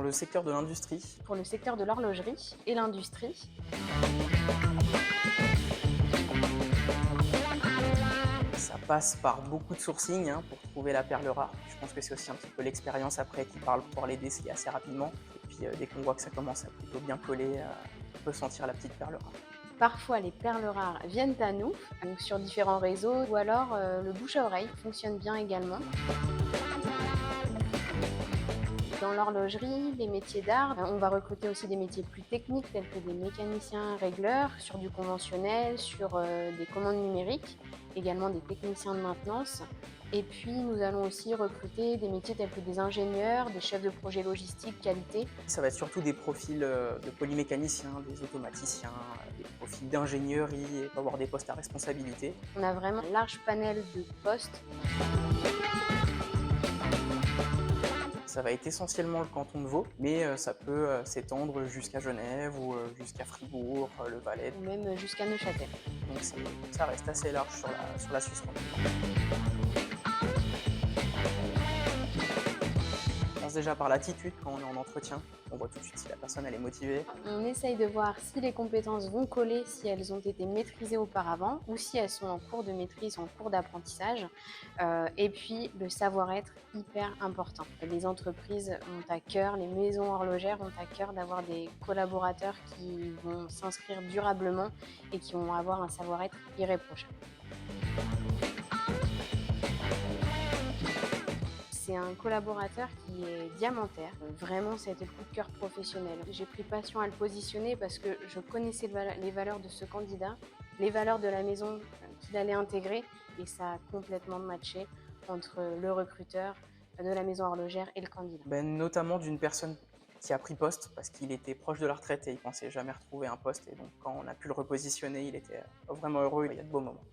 dans le secteur de l'industrie. Pour le secteur de l'horlogerie et l'industrie. Ça passe par beaucoup de sourcing pour trouver la perle rare. Je pense que c'est aussi un petit peu l'expérience après qui parle pour les déceler assez rapidement. Et puis dès qu'on voit que ça commence à plutôt bien coller, on peut sentir la petite perle rare. Parfois, les perles rares viennent à nous, donc sur différents réseaux, ou alors le bouche à oreille fonctionne bien également. Dans l'horlogerie, les métiers d'art, on va recruter aussi des métiers plus techniques tels que des mécaniciens régleurs sur du conventionnel, sur des commandes numériques, également des techniciens de maintenance. Et puis nous allons aussi recruter des métiers tels que des ingénieurs, des chefs de projet logistique, qualité. Ça va être surtout des profils de polymécaniciens, des automaticiens, des profils d'ingénierie et avoir des postes à responsabilité. On a vraiment un large panel de postes. Ça va être essentiellement le canton de Vaud, mais ça peut s'étendre jusqu'à Genève ou jusqu'à Fribourg, le Valais. Ou même jusqu'à Neuchâtel. Donc ça reste assez large sur la Suisse romande. On commence déjà par l'attitude quand on est en entretien. On voit tout de suite si la personne elle est motivée. On essaye de voir si les compétences vont coller, si elles ont été maîtrisées auparavant ou si elles sont en cours de maîtrise, en cours d'apprentissage. Et puis le savoir-être, hyper important. Les entreprises ont à cœur, les maisons horlogères ont à cœur d'avoir des collaborateurs qui vont s'inscrire durablement et qui vont avoir un savoir-être irréprochable. C'est un collaborateur qui est diamantaire. Vraiment, ça a été le coup de cœur professionnel. J'ai pris passion à le positionner parce que je connaissais les valeurs de ce candidat, les valeurs de la maison qu'il allait intégrer, et ça a complètement matché entre le recruteur de la maison horlogère et le candidat. Notamment d'une personne qui a pris poste parce qu'il était proche de la retraite et il pensait jamais retrouver un poste. Et donc quand on a pu le repositionner, il était vraiment heureux. Il y a de beaux moments.